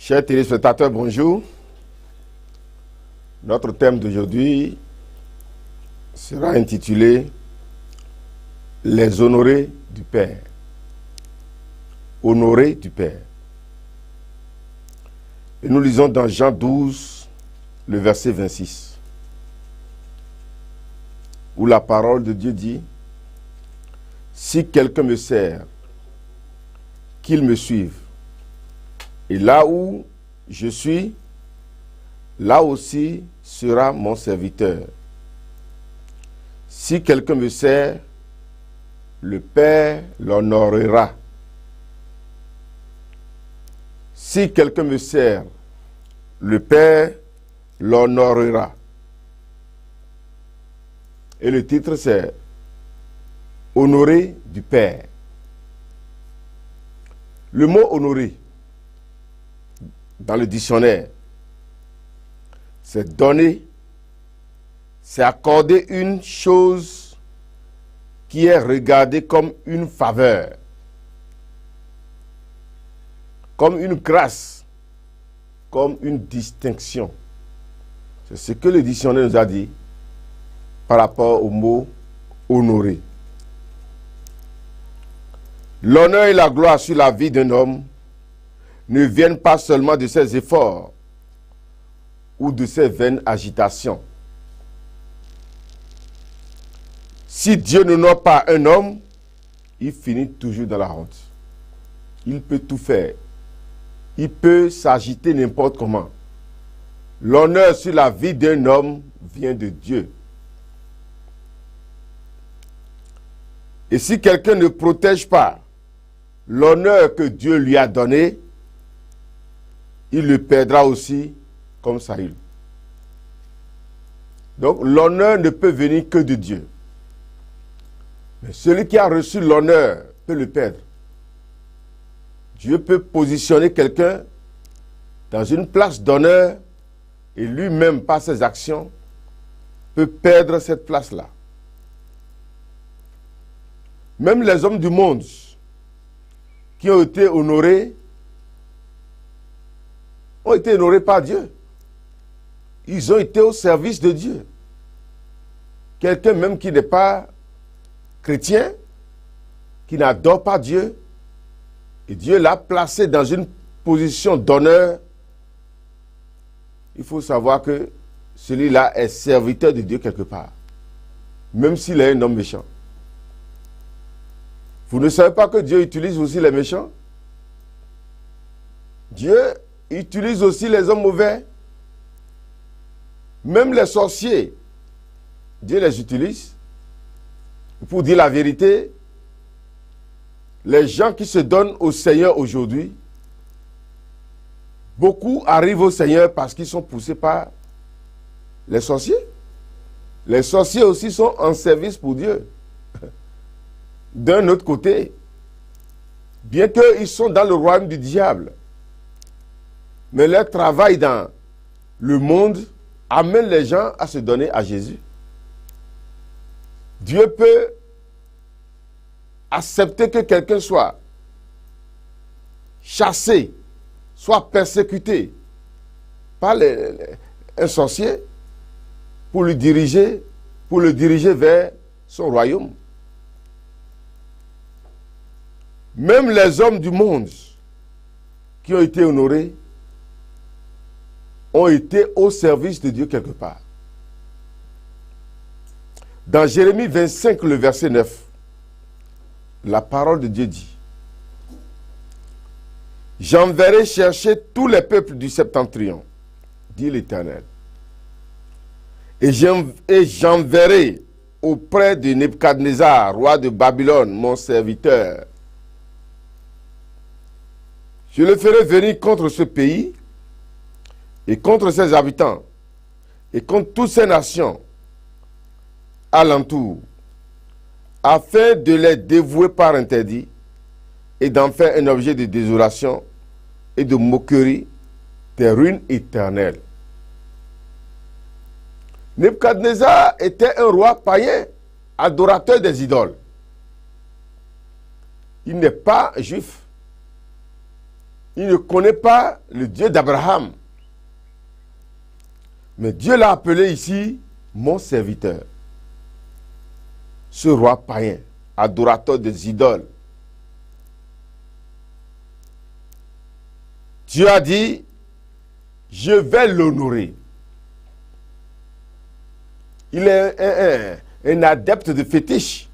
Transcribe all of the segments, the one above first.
Chers téléspectateurs, bonjour. Notre thème d'aujourd'hui sera intitulé « Les honorés du Père ». Honorés du Père. Et nous lisons dans Jean 12, le verset 26, où la parole de Dieu dit « Si quelqu'un me sert, qu'il me suive. Et là où je suis, là aussi sera mon serviteur. Si quelqu'un me sert, le Père l'honorera. Si quelqu'un me sert, le Père l'honorera. » Et le titre c'est « Honoré du Père ». Le mot « honoré » dans le dictionnaire, c'est donner, c'est accorder une chose qui est regardée comme une faveur, comme une grâce, comme une distinction. C'est ce que le dictionnaire nous a dit par rapport au mot honorer. L'honneur et la gloire sur la vie d'un homme ne viennent pas seulement de ses efforts ou de ses vaines agitations. Si Dieu n'honore pas un homme, il finit toujours dans la honte. Il peut tout faire. Il peut s'agiter n'importe comment. L'honneur sur la vie d'un homme vient de Dieu. Et si quelqu'un ne protège pas l'honneur que Dieu lui a donné, il le perdra aussi comme Saül. Donc l'honneur ne peut venir que de Dieu. Mais celui qui a reçu l'honneur peut le perdre. Dieu peut positionner quelqu'un dans une place d'honneur et lui-même, par ses actions, peut perdre cette place-là. Même les hommes du monde qui ont été honorés par Dieu. Ils ont été au service de Dieu. Quelqu'un même qui n'est pas chrétien, qui n'adore pas Dieu, et Dieu l'a placé dans une position d'honneur, il faut savoir que celui-là est serviteur de Dieu quelque part, même s'il est un homme méchant. Vous ne savez pas que Dieu utilise aussi les méchants? Dieu utilise aussi les hommes mauvais. Même les sorciers, Dieu les utilise. Pour dire la vérité, les gens qui se donnent au Seigneur aujourd'hui, beaucoup arrivent au Seigneur parce qu'ils sont poussés par les sorciers. Les sorciers aussi sont en service pour Dieu. D'un autre côté, bien qu'ils sont dans le royaume du diable, mais leur travail dans le monde amène les gens à se donner à Jésus. Dieu peut accepter que quelqu'un soit chassé, soit persécuté par un sorcier pour le diriger vers son royaume. Même les hommes du monde qui ont été honorés ont été au service de Dieu quelque part. Dans Jérémie 25, le verset 9, la parole de Dieu dit « J'enverrai chercher tous les peuples du septentrion, dit l'Éternel, et j'enverrai auprès de Nebuchadnezzar, roi de Babylone, mon serviteur. Je le ferai venir contre ce pays et contre ses habitants et contre toutes ces nations alentour, afin de les dévouer par interdit et d'en faire un objet de désolation et de moquerie, des ruines éternelles. » Nebuchadnezzar était un roi païen, adorateur des idoles. Il n'est pas juif. il ne connaît pas le Dieu d'Abraham. Mais Dieu l'a appelé ici mon serviteur. Ce roi païen, adorateur des idoles. Dieu a dit, je vais l'honorer. Il est un adepte de fétiche.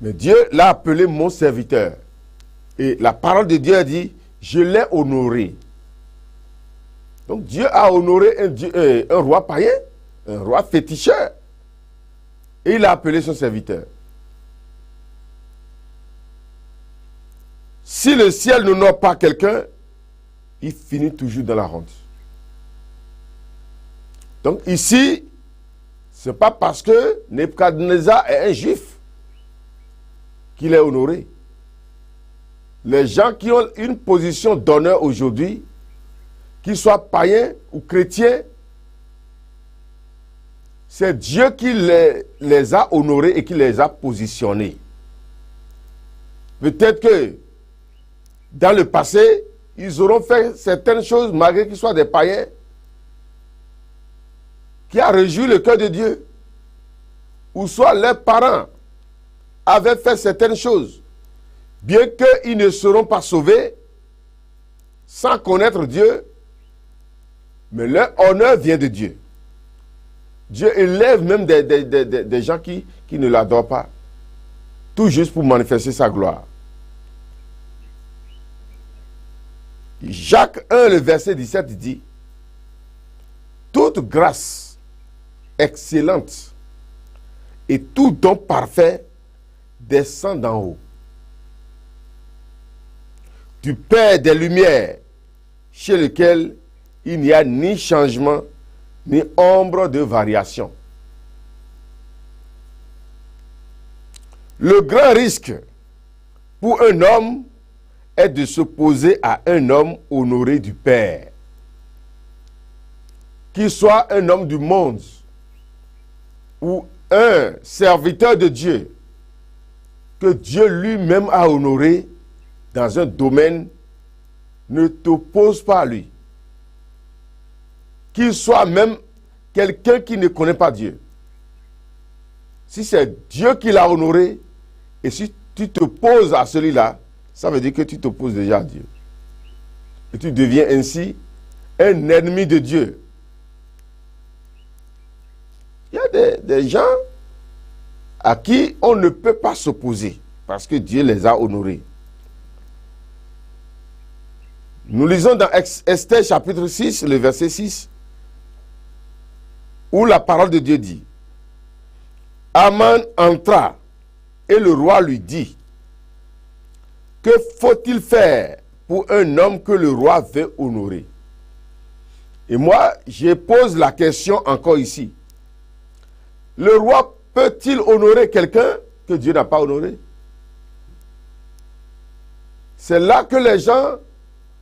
Mais Dieu l'a appelé mon serviteur. Et la parole de Dieu a dit, je l'ai honoré. Donc Dieu a honoré un roi païen, un roi féticheur. Et il a appelé son serviteur. Si le ciel n'honore pas quelqu'un, il finit toujours dans la honte. Donc ici, ce n'est pas parce que Nebuchadnezzar est un juif qu'il est honoré. Les gens qui ont une position d'honneur aujourd'hui, qu'ils soient païens ou chrétiens, c'est Dieu qui les a honorés et qui les a positionnés. Peut-être que dans le passé, ils auront fait certaines choses, malgré qu'ils soient des païens, qui a réjoui le cœur de Dieu. Ou soit leurs parents avaient fait certaines choses, bien qu'ils ne seront pas sauvés sans connaître Dieu, mais leur honneur vient de Dieu. Dieu élève même des gens qui ne l'adorent pas, tout juste pour manifester sa gloire. Jacques 1, le verset 17 dit, toute grâce excellente et tout don parfait descend d'en haut, du Père des Lumières, chez lequel il n'y a ni changement, ni ombre de variation. Le grand risque pour un homme est de s'opposer à un homme honoré du Père, qu'il soit un homme du monde ou un serviteur de Dieu, que Dieu lui-même a honoré dans un domaine. Ne t'oppose pas à lui. Qu'il soit même quelqu'un qui ne connaît pas Dieu. Si c'est Dieu qui l'a honoré, et si tu t'opposes à celui-là, ça veut dire que tu t'opposes déjà à Dieu. Et tu deviens ainsi un ennemi de Dieu. Il y a des gens à qui on ne peut pas s'opposer parce que Dieu les a honorés. Nous lisons dans Esther chapitre 6, le verset 6, où la parole de Dieu dit, Aman entra et le roi lui dit, que faut-il faire pour un homme que le roi veut honorer? Et moi, je pose la question encore ici. Le roi peut-il honorer quelqu'un que Dieu n'a pas honoré? C'est là que les gens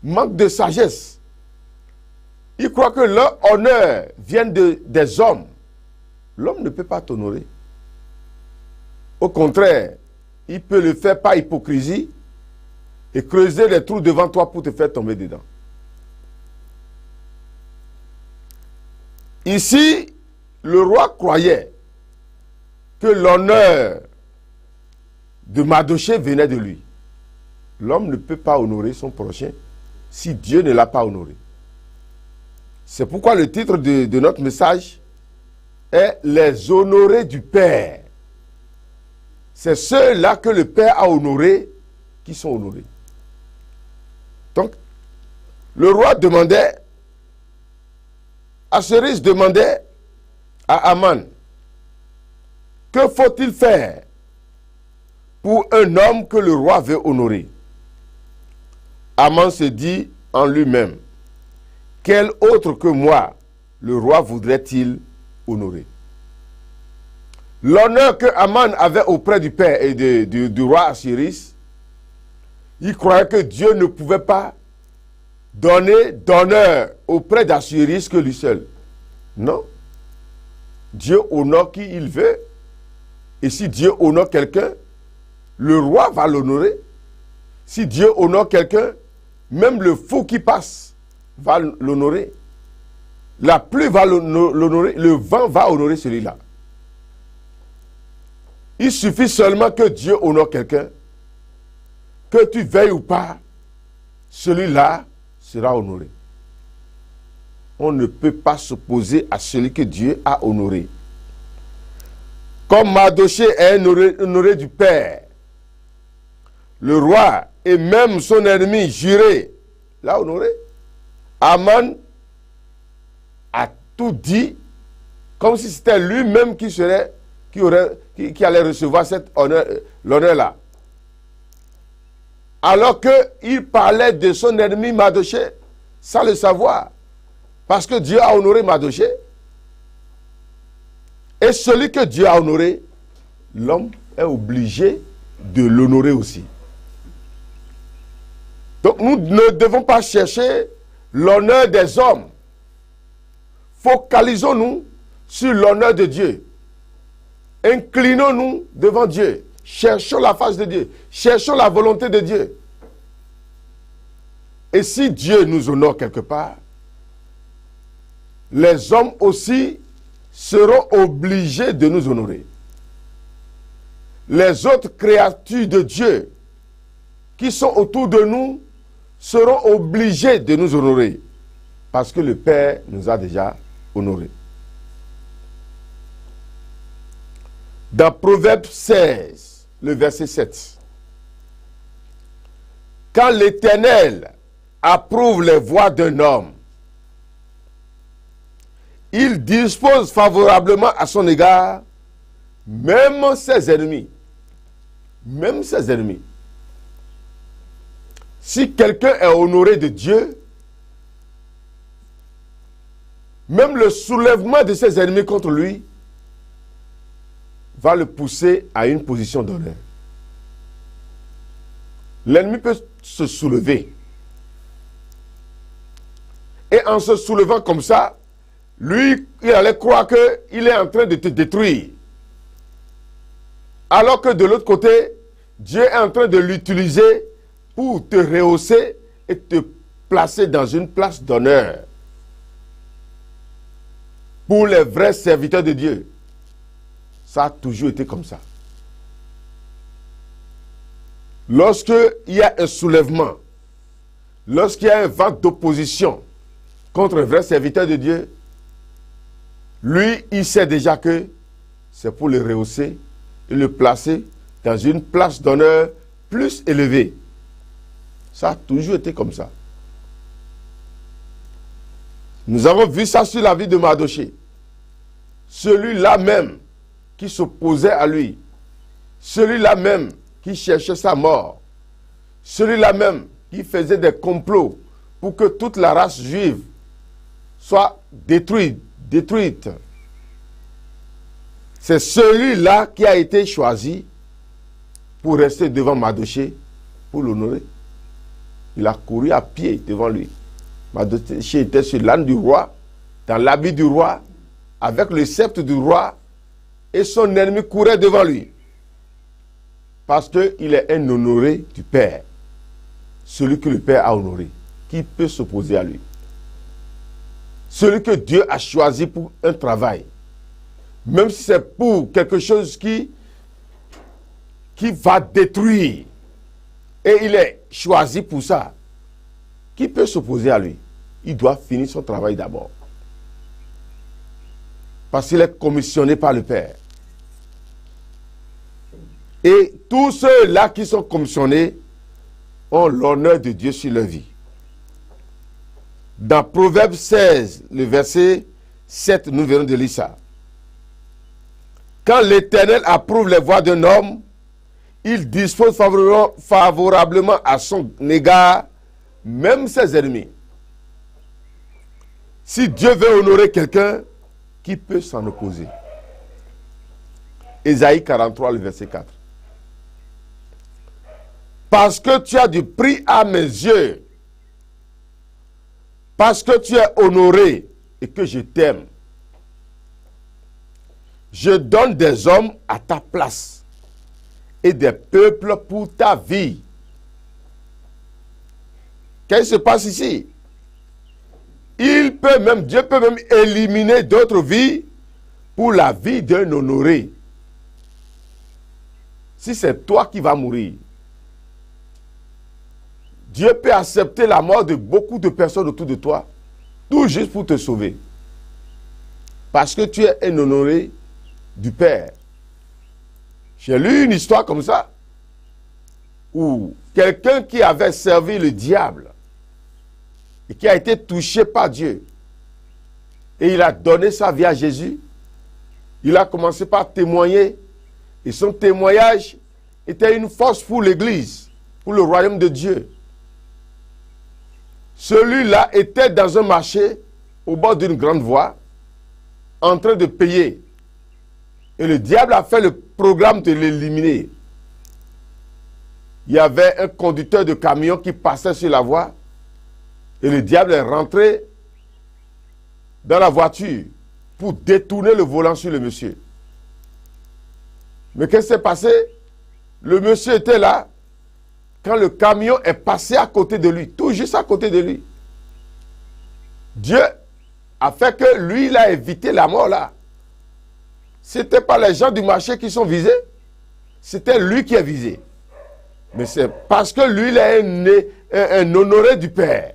manquent de sagesse. Ils croient que leur honneur vient des hommes. L'homme ne peut pas t'honorer. Au contraire, il peut le faire par hypocrisie et creuser des trous devant toi pour te faire tomber dedans. Ici, le roi croyait que l'honneur de Mardochée venait de lui. L'homme ne peut pas honorer son prochain si Dieu ne l'a pas honoré. C'est pourquoi le titre de notre message est « Les honorés du Père ». C'est ceux-là que le Père a honorés qui sont honorés. Donc, le roi demandait, Assuérus demandait à Aman, que faut-il faire pour un homme que le roi veut honorer? Aman se dit en lui-même, quel autre que moi le roi voudrait-il honorer? L'honneur que Aman avait auprès du père et du roi Assuérus, il croyait que Dieu ne pouvait pas donner d'honneur auprès d'Assuérus que lui seul. Non. Dieu honore qui il veut. Et si Dieu honore quelqu'un, le roi va l'honorer. Si Dieu honore quelqu'un, même le fou qui passe va l'honorer. La pluie va l'honorer, le vent va honorer celui-là. Il suffit seulement que Dieu honore quelqu'un, que tu veilles ou pas, celui-là sera honoré. On ne peut pas s'opposer à celui que Dieu a honoré. Comme Mardochée est honoré du Père, le roi et même son ennemi juré l'a honoré. Aman a tout dit comme si c'était lui-même qui allait recevoir l'honneur-là. Alors qu'il parlait de son ennemi Mardochée sans le savoir. Parce que Dieu a honoré Mardochée. Et celui que Dieu a honoré, l'homme est obligé de l'honorer aussi. Donc nous ne devons pas chercher l'honneur des hommes. Focalisons-nous sur l'honneur de Dieu. Inclinons-nous devant Dieu. Cherchons la face de Dieu. Cherchons la volonté de Dieu. Et si Dieu nous honore quelque part, les hommes aussi seront obligés de nous honorer. Les autres créatures de Dieu qui sont autour de nous seront obligés de nous honorer parce que le Père nous a déjà honorés. Dans Proverbe 16, le verset 7, quand l'Éternel approuve les voies d'un homme, il dispose favorablement à son égard même ses ennemis. Même ses ennemis. Si quelqu'un est honoré de Dieu, même le soulèvement de ses ennemis contre lui va le pousser à une position d'honneur. L'ennemi peut se soulever. Et en se soulevant comme ça, lui, il allait croire qu'il est en train de te détruire. Alors que de l'autre côté, Dieu est en train de l'utiliser pour te rehausser et te placer dans une place d'honneur. Pour les vrais serviteurs de Dieu, ça a toujours été comme ça. Lorsqu'il y a un soulèvement, lorsqu'il y a un vent d'opposition contre un vrai serviteur de Dieu, lui, il sait déjà que c'est pour le rehausser et le placer dans une place d'honneur plus élevée. Ça a toujours été comme ça. Nous avons vu ça sur la vie de Mardochée. Celui-là même qui s'opposait à lui, celui-là même qui cherchait sa mort, celui-là même qui faisait des complots pour que toute la race juive soit détruite. C'est celui-là qui a été choisi pour rester devant Mardochée, pour l'honorer. Il a couru à pied devant lui. Mardochée était sur l'âne du roi, dans l'habit du roi, avec le sceptre du roi, et son ennemi courait devant lui. Parce qu'il est un honoré du Père. Celui que le Père a honoré. Qui peut s'opposer à lui? Celui que Dieu a choisi pour un travail. Même si c'est pour quelque chose qui va détruire. Et il est choisi pour ça. Qui peut s'opposer à lui? Il doit finir son travail d'abord. Parce qu'il est commissionné par le Père. Et tous ceux-là qui sont commissionnés ont l'honneur de Dieu sur leur vie. Dans Proverbe 16, le verset 7, nous venons de lire ça. Quand l'Éternel approuve les voies d'un homme, il dispose favorablement à son égard même ses ennemis. Si Dieu veut honorer quelqu'un, qui peut s'en opposer? Ésaïe 43, le verset 4. Parce que tu as du prix à mes yeux, parce que tu es honoré et que je t'aime, je donne des hommes à ta place et des peuples pour ta vie. qu'est-ce qui se passe ici? Dieu peut même éliminer d'autres vies pour la vie d'un honoré. Si c'est toi qui vas mourir, Dieu peut accepter la mort de beaucoup de personnes autour de toi, tout juste pour te sauver. Parce que tu es un honoré du Père. J'ai lu une histoire comme ça, où quelqu'un qui avait servi le diable et qui a été touché par Dieu, et il a donné sa vie à Jésus, il a commencé par témoigner, et son témoignage était une force pour l'Église, pour le royaume de Dieu. Celui-là était dans un marché, au bord d'une grande voie, en train de payer. Et le diable a fait le programme de l'éliminer. Il y avait un conducteur de camion qui passait sur la voie, et le diable est rentré dans la voiture pour détourner le volant sur le monsieur. Mais qu'est-ce qui s'est passé? Le monsieur était là quand le camion est passé à côté de lui, tout juste à côté de lui. Dieu a fait que lui, il a évité la mort là. Ce n'était pas les gens du marché qui sont visés, c'était lui qui est visé. Mais c'est parce que lui, il est un honoré du Père.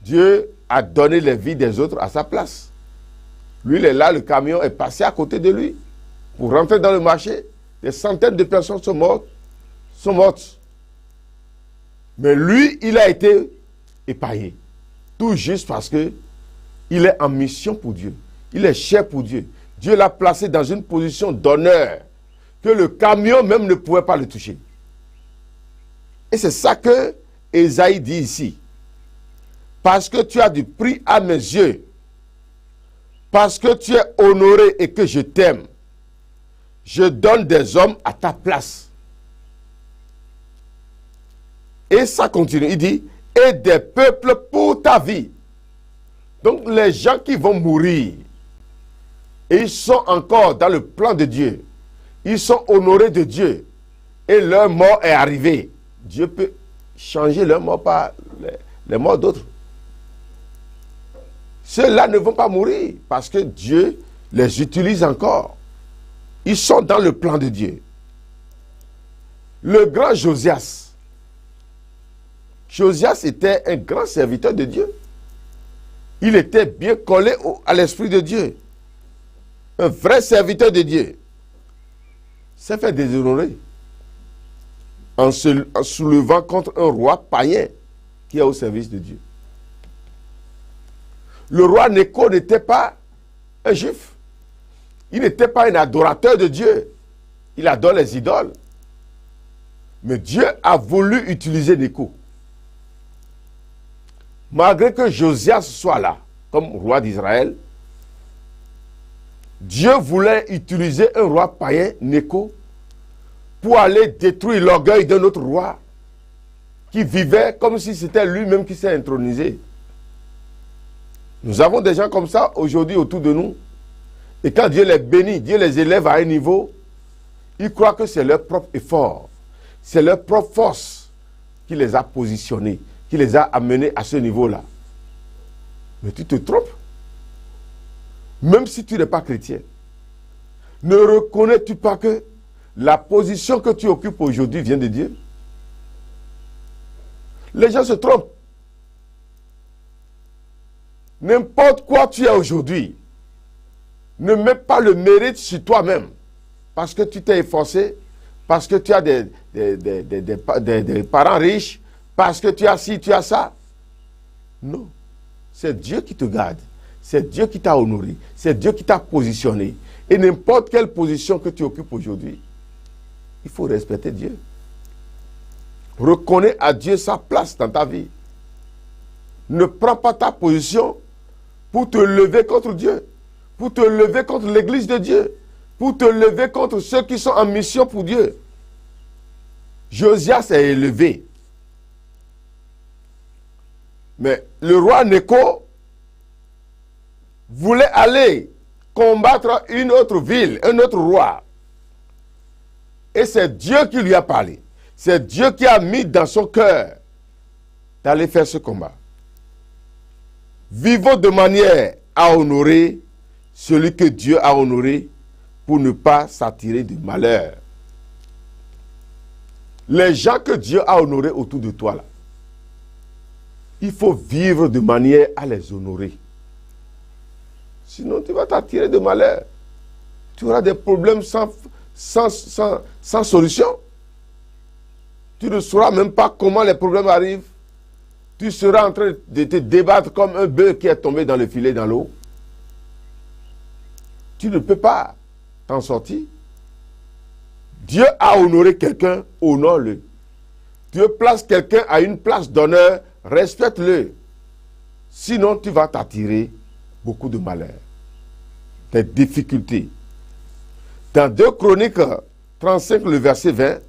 Dieu a donné les vies des autres à sa place. Lui, il est là, le camion est passé à côté de lui pour rentrer dans le marché. Des centaines de personnes sont mortes. Mais lui, il a été épargné. Tout juste parce que il est en mission pour Dieu. Il est cher pour Dieu. Dieu l'a placé dans une position d'honneur que le camion même ne pouvait pas le toucher. Et c'est ça que Ésaïe dit ici. Parce que tu as du prix à mes yeux, parce que tu es honoré et que je t'aime, je donne des hommes à ta place. Et ça continue, il dit, et des peuples pour ta vie. Donc les gens qui vont mourir, et ils sont encore dans le plan de Dieu, ils sont honorés de Dieu, et leur mort est arrivée. Dieu peut changer leur mort par les morts d'autres. Ceux-là ne vont pas mourir parce que Dieu les utilise encore. Ils sont dans le plan de Dieu. Le grand Josias. Josias était un grand serviteur de Dieu. Il était bien collé à l'Esprit de Dieu. Un vrai serviteur de Dieu. S'est fait déshonorer en soulevant contre un roi païen qui est au service de Dieu. Le roi Néco n'était pas un juif. Il n'était pas un adorateur de Dieu. Il adore les idoles. Mais Dieu a voulu utiliser Néco. Malgré que Josias soit là, comme roi d'Israël, Dieu voulait utiliser un roi païen, Néco, pour aller détruire l'orgueil d'un autre roi qui vivait comme si c'était lui-même qui s'est intronisé. Nous avons des gens comme ça aujourd'hui autour de nous. Et quand Dieu les bénit, Dieu les élève à un niveau, ils croient que c'est leur propre effort, c'est leur propre force qui les a positionnés, qui les a amenés à ce niveau-là. Mais tu te trompes. Même si tu n'es pas chrétien, ne reconnais-tu pas que la position que tu occupes aujourd'hui vient de Dieu? Les gens se trompent. N'importe quoi tu es aujourd'hui, ne mets pas le mérite sur toi-même. Parce que tu t'es efforcé, parce que tu as des parents riches, parce que tu as ci, tu as ça. Non. C'est Dieu qui te garde. C'est Dieu qui t'a honoré. C'est Dieu qui t'a positionné. Et n'importe quelle position que tu occupes aujourd'hui, il faut respecter Dieu. Reconnais à Dieu sa place dans ta vie. Ne prends pas ta position pour te lever contre Dieu, pour te lever contre l'église de Dieu, pour te lever contre ceux qui sont en mission pour Dieu. Josias est élevé. Mais le roi Néco voulait aller combattre une autre ville, un autre roi. Et c'est Dieu qui lui a parlé. C'est Dieu qui a mis dans son cœur d'aller faire ce combat. Vivons de manière à honorer celui que Dieu a honoré pour ne pas s'attirer de malheur. Les gens que Dieu a honorés autour de toi, là, il faut vivre de manière à les honorer. Sinon, tu vas t'attirer de malheur. Tu auras des problèmes sans solution. Tu ne sauras même pas comment les problèmes arrivent. Tu seras en train de te débattre comme un bœuf qui est tombé dans le filet dans l'eau. Tu ne peux pas t'en sortir. Dieu a honoré quelqu'un, honore-le. Dieu place quelqu'un à une place d'honneur, respecte-le. Sinon, tu vas t'attirer beaucoup de malheur, des difficultés. Dans 2 Chroniques 35, le verset 20,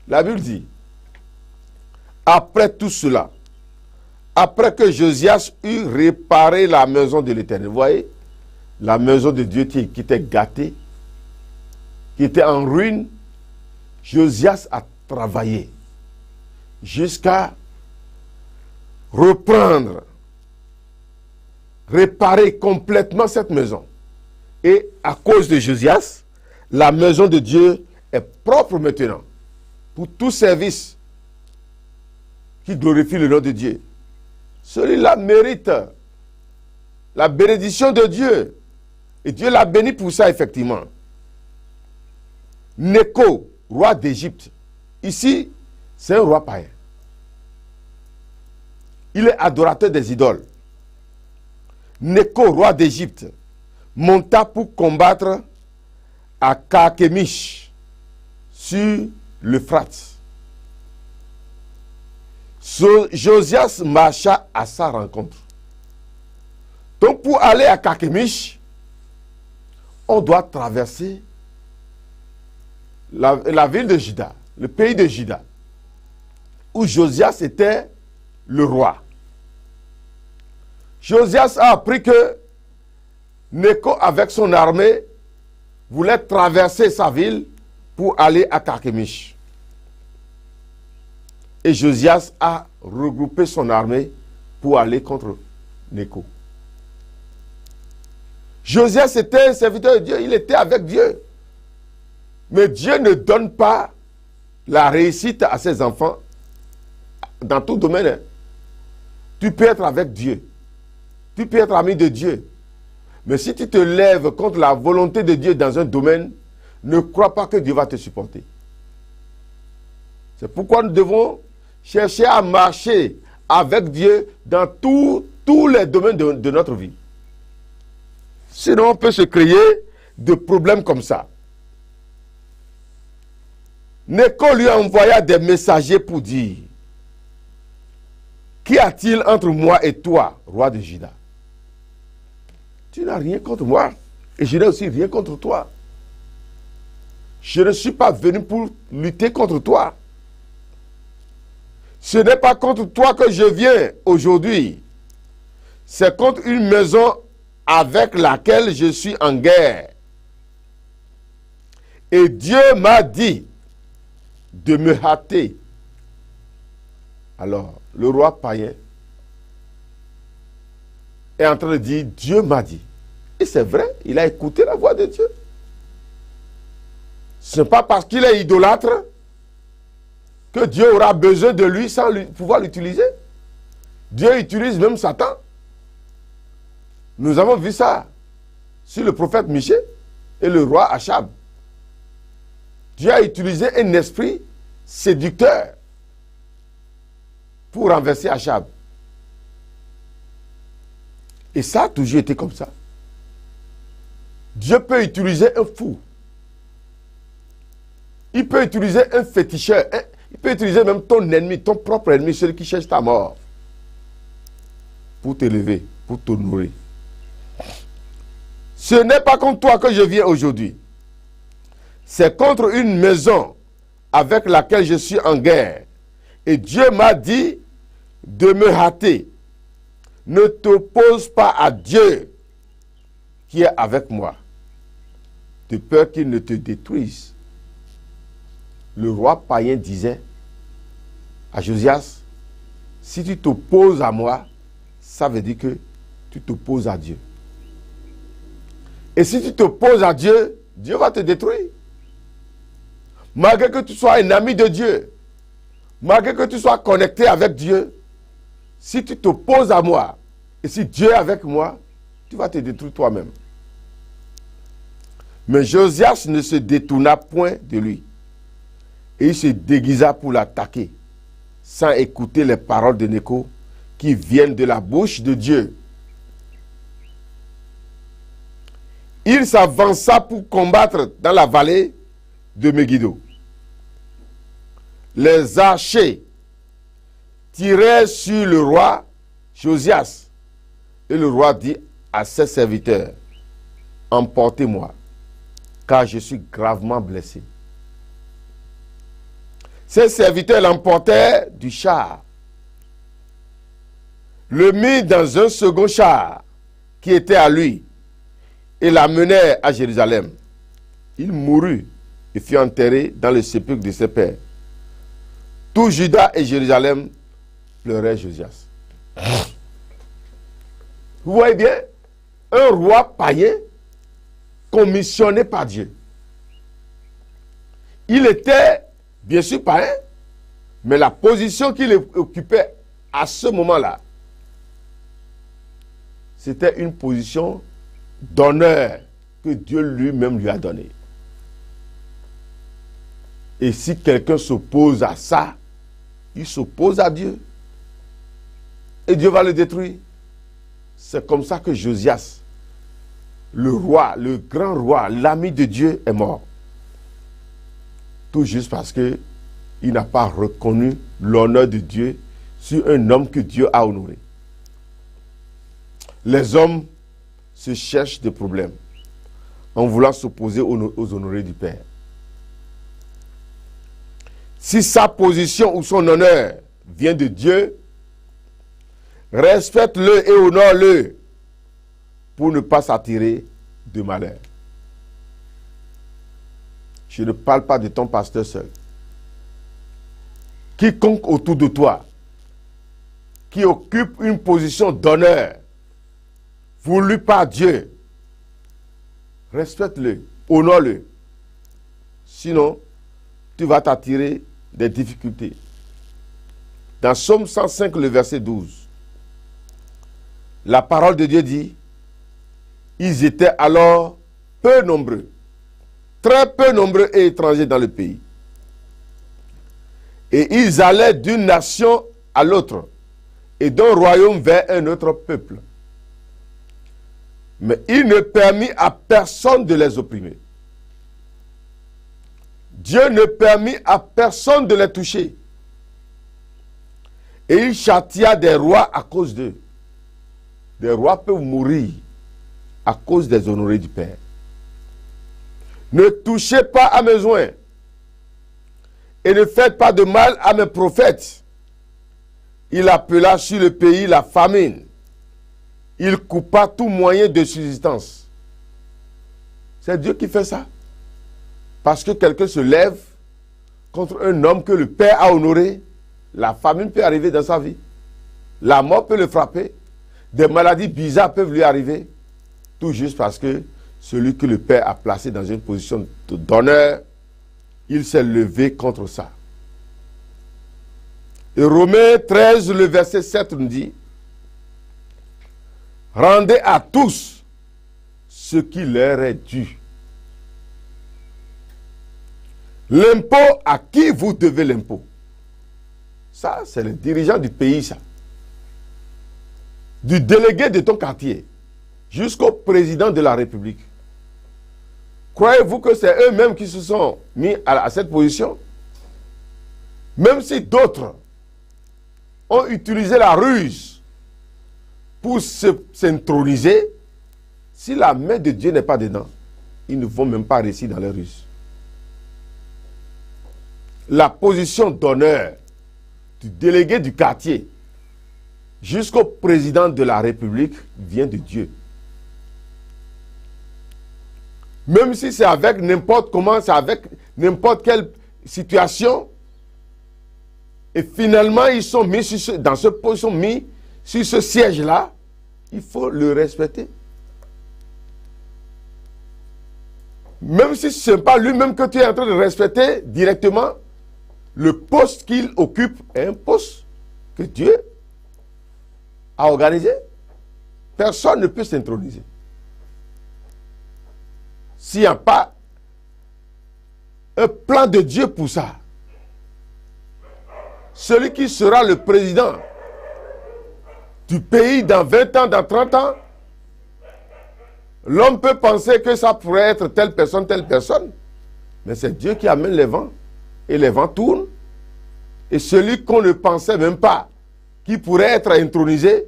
la Bible dit, après tout cela, après que Josias eut réparé la maison de l'Éternel, vous voyez, la maison de Dieu qui était gâtée, qui était en ruine, Josias a travaillé jusqu'à reprendre, réparer complètement cette maison. Et à cause de Josias, la maison de Dieu est propre maintenant pour tout service qui glorifie le nom de Dieu. Celui-là mérite la bénédiction de Dieu. Et Dieu l'a béni pour ça, effectivement. Néco, roi d'Égypte. Ici, c'est un roi païen. Il est adorateur des idoles. Néco, roi d'Égypte, monta pour combattre à Carchemish, sur l'Euphrate. Josias marcha à sa rencontre. Donc, pour aller à Carchemish, on doit traverser la ville de Juda, le pays de Juda, où Josias était le roi. Josias a appris que Néco, avec son armée, voulait traverser sa ville pour aller à Carchemish. Et Josias a regroupé son armée pour aller contre Néco. Josias était un serviteur de Dieu, il était avec Dieu. Mais Dieu ne donne pas la réussite à ses enfants dans tout domaine. Tu peux être avec Dieu. Tu peux être ami de Dieu. Mais si tu te lèves contre la volonté de Dieu dans un domaine, ne crois pas que Dieu va te supporter. C'est pourquoi nous devons chercher à marcher avec Dieu dans tous les domaines de notre vie. Sinon, on peut se créer de problèmes comme ça. Néco lui envoya des messagers pour dire, qu'y a-t-il entre moi et toi, roi de Juda? Tu n'as rien contre moi et je n'ai aussi rien contre toi. Je ne suis pas venu pour lutter contre toi. Ce n'est pas contre toi que je viens aujourd'hui. C'est contre une maison avec laquelle je suis en guerre. Et Dieu m'a dit de me hâter. Alors, le roi païen est en train de dire, Dieu m'a dit. Et c'est vrai, il a écouté la voix de Dieu. Ce n'est pas parce qu'il est idolâtre que Dieu aura besoin de lui sans pouvoir l'utiliser. Dieu utilise même Satan. Nous avons vu ça sur le prophète Michée et le roi Achab. Dieu a utilisé un esprit séducteur pour renverser Achab. Et ça a toujours été comme ça. Dieu peut utiliser un fou. Il peut utiliser un féticheur. Il peut utiliser même ton ennemi, ton propre ennemi, celui qui cherche ta mort, pour t'élever, pour t'honorer. Ce n'est pas contre toi que je viens aujourd'hui. C'est contre une maison avec laquelle je suis en guerre. Et Dieu m'a dit de me hâter. Ne t'oppose pas à Dieu qui est avec moi, de peur qu'il ne te détruise. Le roi païen disait, à Josias, si tu t'opposes à moi, ça veut dire que tu t'opposes à Dieu. Et si tu t'opposes à Dieu, Dieu va te détruire. Malgré que tu sois un ami de Dieu, malgré que tu sois connecté avec Dieu, si tu t'opposes à moi, et si Dieu est avec moi, tu vas te détruire toi-même. Mais Josias ne se détourna point de lui. Et il se déguisa pour l'attaquer, sans écouter les paroles de Nécho qui viennent de la bouche de Dieu. Il s'avança pour combattre dans la vallée de Megiddo. Les archers tirèrent sur le roi Josias. Et le roi dit à ses serviteurs, emportez-moi, car je suis gravement blessé. Ses serviteurs l'emportèrent du char, le mirent dans un second char qui était à lui, et l'amenèrent à Jérusalem. Il mourut et fut enterré dans le sépulcre de ses pères. Tout Juda et Jérusalem pleuraient Josias. Vous voyez bien, un roi païen commissionné par Dieu. Il était bien sûr païen, mais la position qu'il occupait à ce moment-là, c'était une position d'honneur que Dieu lui-même lui a donnée. Et si quelqu'un s'oppose à ça, il s'oppose à Dieu. Et Dieu va le détruire. C'est comme ça que Josias, le roi, le grand roi, l'ami de Dieu, est mort. Tout juste parce qu'il n'a pas reconnu l'honneur de Dieu sur un homme que Dieu a honoré. Les hommes se cherchent des problèmes en voulant s'opposer aux honorés du Père. Si sa position ou son honneur vient de Dieu, respecte-le et honore-le pour ne pas s'attirer de malheur. Je ne parle pas de ton pasteur seul. Quiconque autour de toi qui occupe une position d'honneur voulu par Dieu, respecte-le, honore-le. Sinon, tu vas t'attirer des difficultés. Dans Psaume 105, le verset 12, la parole de Dieu dit, ils étaient alors peu nombreux, très peu nombreux et étrangers dans le pays. Et ils allaient d'une nation à l'autre et d'un royaume vers un autre peuple. Mais il ne permit à personne de les opprimer. Dieu ne permit à personne de les toucher. Et il châtia des rois à cause d'eux. Des rois peuvent mourir à cause des honorés du Père. Ne touchez pas à mes oints et ne faites pas de mal à mes prophètes. Il appela sur le pays la famine. Il coupa tout moyen de subsistance. C'est Dieu qui fait ça. Parce que quelqu'un se lève contre un homme que le Père a honoré, la famine peut arriver dans sa vie. La mort peut le frapper. Des maladies bizarres peuvent lui arriver. Tout juste parce que celui que le Père a placé dans une position d'honneur, il s'est levé contre ça. Et Romains 13, le verset 7 nous dit, rendez à tous ce qui leur est dû. L'impôt, à qui vous devez l'impôt? Ça, c'est le dirigeant du pays, ça. Du délégué de ton quartier jusqu'au président de la République. Croyez-vous que c'est eux-mêmes qui se sont mis à cette position? Même si d'autres ont utilisé la ruse pour s'introniser, si la main de Dieu n'est pas dedans, ils ne vont même pas réussir dans les ruses. La position d'honneur du délégué du quartier jusqu'au président de la République vient de Dieu. Même si c'est avec n'importe comment, c'est avec n'importe quelle situation, Et finalement, ils sont mis dans ce poste, ils sont mis sur ce siège-là. Il faut le respecter. Même si ce n'est pas lui-même que tu es en train de respecter directement, le poste qu'il occupe est un poste que Dieu a organisé. Personne ne peut s'introniser. S'il n'y a pas un plan de Dieu pour ça, celui qui sera le président du pays dans 20 ans, dans 30 ans, l'homme peut penser que ça pourrait être telle personne, mais c'est Dieu qui amène les vents, et les vents tournent, et celui qu'on ne pensait même pas qui pourrait être intronisé,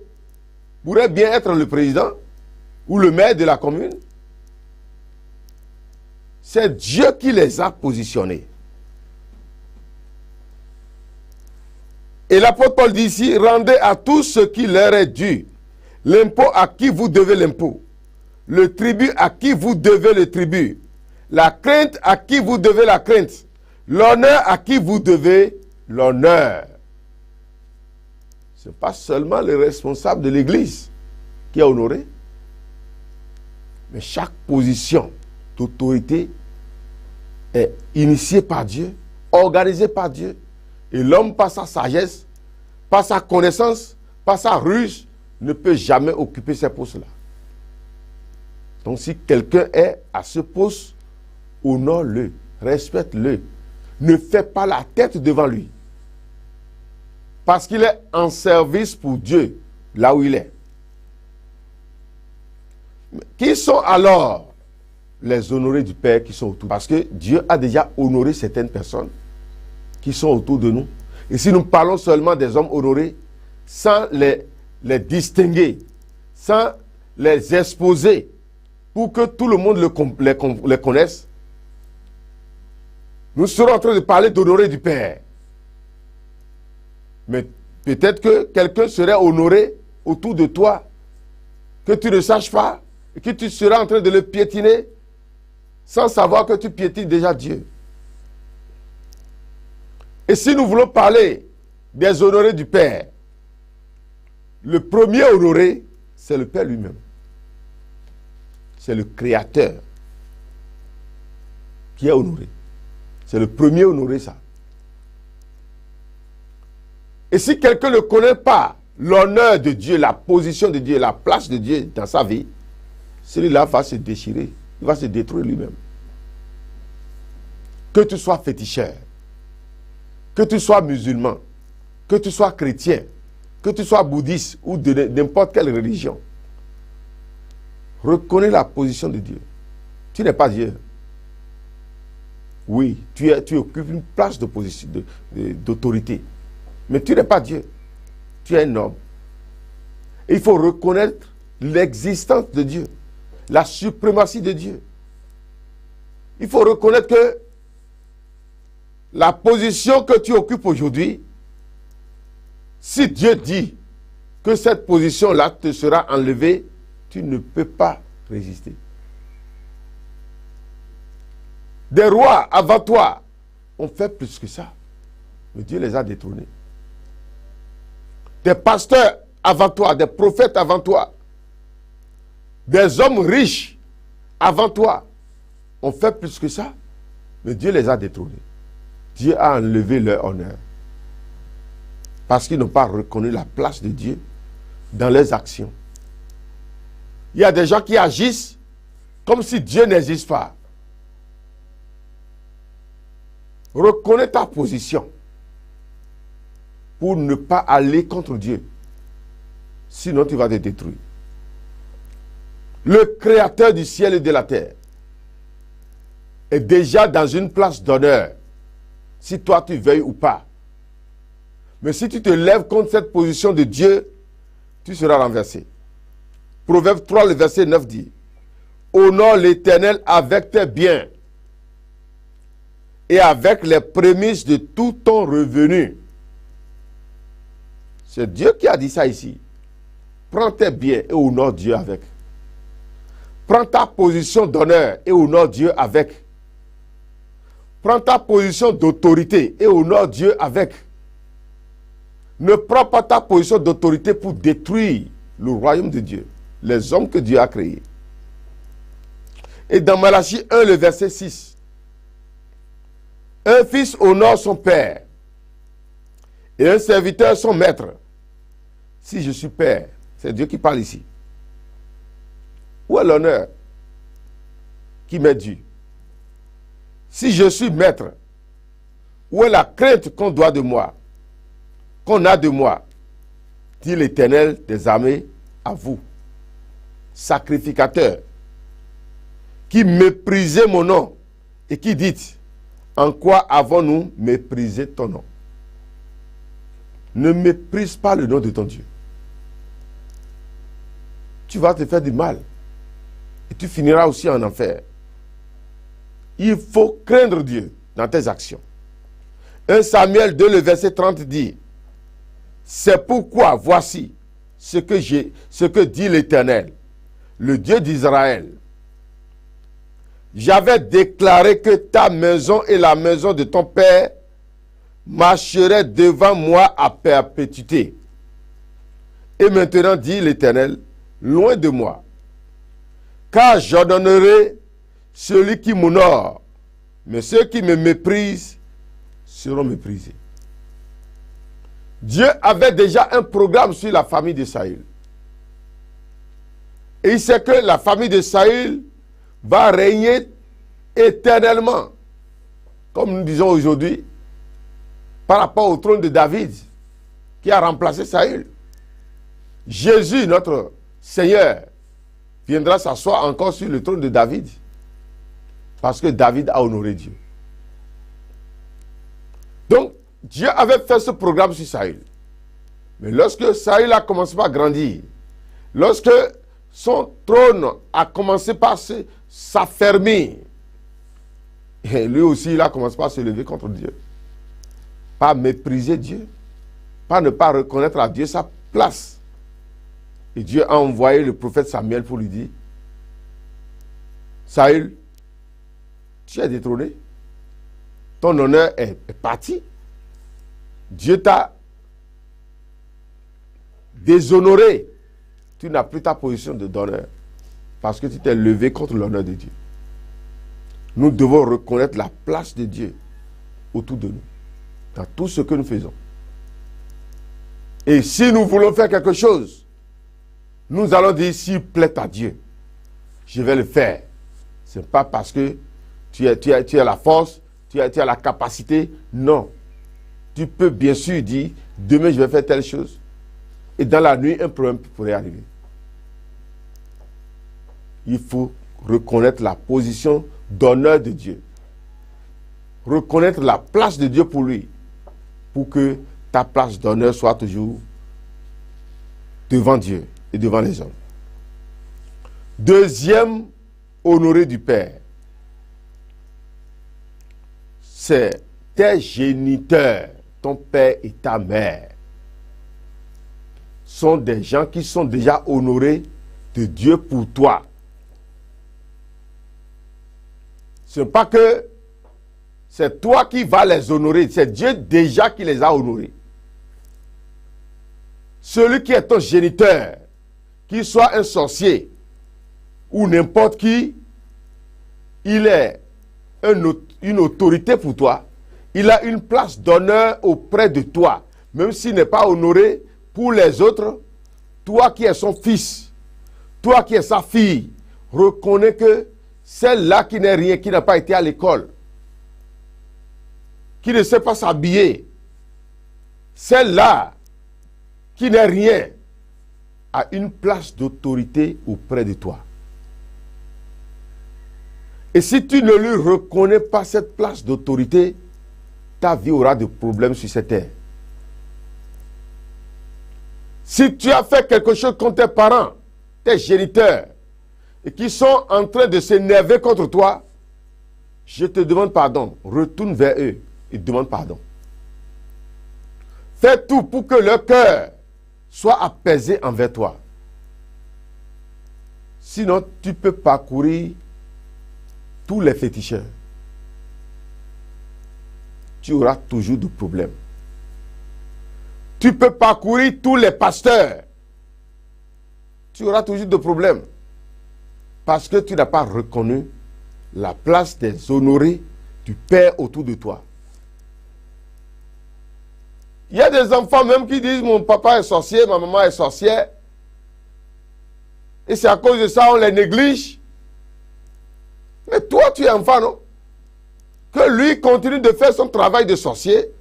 pourrait bien être le président ou le maire de la commune. C'est Dieu qui les a positionnés. Et l'apôtre Paul dit ici, rendez à tous ce qui leur est dû. L'impôt à qui vous devez l'impôt. Le tribut à qui vous devez le tribut. La crainte à qui vous devez la crainte. L'honneur à qui vous devez l'honneur. Ce n'est pas seulement le responsable de l'Église qui est honoré, mais chaque position d'autorité est initiée par Dieu, organisée par Dieu. Et l'homme, par sa sagesse, par sa connaissance, par sa ruse, ne peut jamais occuper ces postes-là. Donc si quelqu'un est à ce poste, honore-le, respecte-le. Ne fais pas la tête devant lui. Parce qu'il est en service pour Dieu, là où il est. Qui sont alors les honorés du Père qui sont autour? Parce que Dieu a déjà honoré certaines personnes qui sont autour de nous. Et si nous parlons seulement des hommes honorés, sans les distinguer, sans les exposer, pour que tout le monde les connaisse, nous serons en train de parler d'honorer du Père. Mais peut-être que quelqu'un serait honoré autour de toi, que tu ne saches pas, et que tu seras en train de le piétiner, sans savoir que tu piétines déjà Dieu. Et si nous voulons parler des honorés du Père, le premier honoré, c'est le Père lui-même. C'est le Créateur qui est honoré. C'est le premier honoré, ça. Et si quelqu'un ne connaît pas l'honneur de Dieu, la position de Dieu, la place de Dieu dans sa vie, celui-là va se déchirer. Il va se détruire lui-même. Que tu sois féticheur, que tu sois musulman, que tu sois chrétien, que tu sois bouddhiste ou de n'importe quelle religion, reconnais la position de Dieu. Tu n'es pas Dieu. Oui, tu occupes une place d'autorité. Mais tu n'es pas Dieu. Tu es un homme. Et il faut reconnaître l'existence de Dieu, la suprématie de Dieu. Il faut reconnaître que la position que tu occupes aujourd'hui, si Dieu dit que cette position-là te sera enlevée, tu ne peux pas résister. Des rois avant toi ont fait plus que ça. Mais Dieu les a détrônés. Des pasteurs avant toi, des prophètes avant toi, des hommes riches avant toi ont fait plus que ça. Mais Dieu les a détrônés. Dieu a enlevé leur honneur. Parce qu'ils n'ont pas reconnu la place de Dieu dans leurs actions. Il y a des gens qui agissent comme si Dieu n'existe pas. Reconnais ta position pour ne pas aller contre Dieu. Sinon, tu vas te détruire. Le Créateur du ciel et de la terre est déjà dans une place d'honneur, si toi tu veuilles ou pas. Mais si tu te lèves contre cette position de Dieu, tu seras renversé. Proverbe 3, le verset 9 dit, « Honore l'Éternel avec tes biens et avec les prémices de tout ton revenu. » C'est Dieu qui a dit ça ici. Prends tes biens et honore Dieu avec. Prends ta position d'honneur et honore Dieu avec. Prends ta position d'autorité et honore Dieu avec. Ne prends pas ta position d'autorité pour détruire le royaume de Dieu, les hommes que Dieu a créés. Et dans Malachie 1, le verset 6, un fils honore son père et un serviteur son maître. Si je suis père, c'est Dieu qui parle ici. Où est l'honneur qui m'est dû? Si je suis maître, où est la crainte qu'on doit de moi, qu'on a de moi, dit l'Éternel des armées à vous, sacrificateur, qui méprisez mon nom et qui dites, en quoi avons-nous méprisé ton nom? Ne méprise pas le nom de ton Dieu. Tu vas te faire du mal et tu finiras aussi en enfer. Il faut craindre Dieu dans tes actions. 1 Samuel 2, le verset 30 dit, c'est pourquoi voici ce que dit l'Éternel, le Dieu d'Israël. J'avais déclaré que ta maison et la maison de ton père marcheraient devant moi à perpétuité. Et maintenant, dit l'Éternel, loin de moi, car j'ordonnerai celui qui m'honore, mais ceux qui me méprisent seront méprisés. Dieu avait déjà un programme sur la famille de Saül. Et il sait que la famille de Saül va régner éternellement, comme nous disons aujourd'hui, par rapport au trône de David, qui a remplacé Saül. Jésus, notre Seigneur, viendra s'asseoir encore sur le trône de David, parce que David a honoré Dieu. Donc, Dieu avait fait ce programme sur Saül. Mais lorsque Saül a commencé à grandir, lorsque son trône a commencé par s'affermir, et lui aussi, il a commencé par se lever contre Dieu. Par mépriser Dieu. Par ne pas reconnaître à Dieu sa place. Et Dieu a envoyé le prophète Samuel pour lui dire, Saül, tu es détrôné. Ton honneur est parti. Dieu t'a déshonoré. Tu n'as plus ta position d'honneur. Parce que tu t'es levé contre l'honneur de Dieu. Nous devons reconnaître la place de Dieu autour de nous. Dans tout ce que nous faisons. Et si nous voulons faire quelque chose, nous allons dire, s'il plaît à Dieu, je vais le faire. Ce n'est pas parce que tu as la force, tu as la capacité. Non. Tu peux bien sûr dire, demain je vais faire telle chose. Et dans la nuit, un problème pourrait arriver. Il faut reconnaître la position d'honneur de Dieu. Reconnaître la place de Dieu pour lui. Pour que ta place d'honneur soit toujours devant Dieu et devant les hommes. Deuxième, honoré du Père. C'est tes géniteurs, ton père et ta mère, sont des gens qui sont déjà honorés de Dieu pour toi. Ce n'est pas que c'est toi qui vas les honorer, c'est Dieu déjà qui les a honorés. Celui qui est ton géniteur, qu'il soit un sorcier ou n'importe qui, il est une autorité pour toi. Il a une place d'honneur auprès de toi. Même s'il n'est pas honoré pour les autres, toi qui es son fils, toi qui es sa fille, reconnais que celle-là qui n'est rien, qui n'a pas été à l'école, qui ne sait pas s'habiller, celle-là qui n'est rien, a une place d'autorité auprès de toi. Et si tu ne lui reconnais pas cette place d'autorité, ta vie aura des problèmes sur cette terre. Si tu as fait quelque chose contre tes parents, tes géniteurs, et qui sont en train de s'énerver contre toi, je te demande pardon. Retourne vers eux et demande pardon. Fais tout pour que leur cœur soit apaisé envers toi. Sinon, tu peux parcourir tous les féticheurs. Tu auras toujours des problèmes. Tu peux parcourir tous les pasteurs. Tu auras toujours des problèmes. Parce que tu n'as pas reconnu la place des honorés du Père autour de toi. Il y a des enfants même qui disent mon papa est sorcier, ma maman est sorcière. Et c'est à cause de ça on les néglige. Mais toi tu es enfant, non? Que lui continue de faire son travail de sorcier.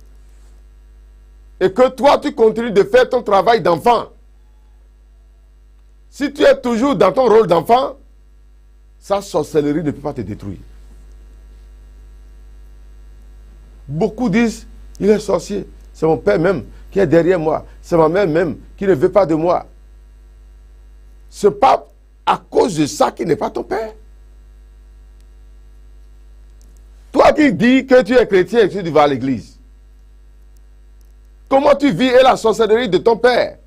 Et que toi tu continues de faire ton travail d'enfant. Si tu es toujours dans ton rôle d'enfant, sa sorcellerie ne peut pas te détruire. Beaucoup disent, il est sorcier. C'est mon père même qui est derrière moi. C'est ma mère même qui ne veut pas de moi. Ce n'est pas à cause de ça qu'il n'est pas ton père. Toi qui dis que tu es chrétien et que tu vas à l'église, comment tu vis et la sorcellerie de ton père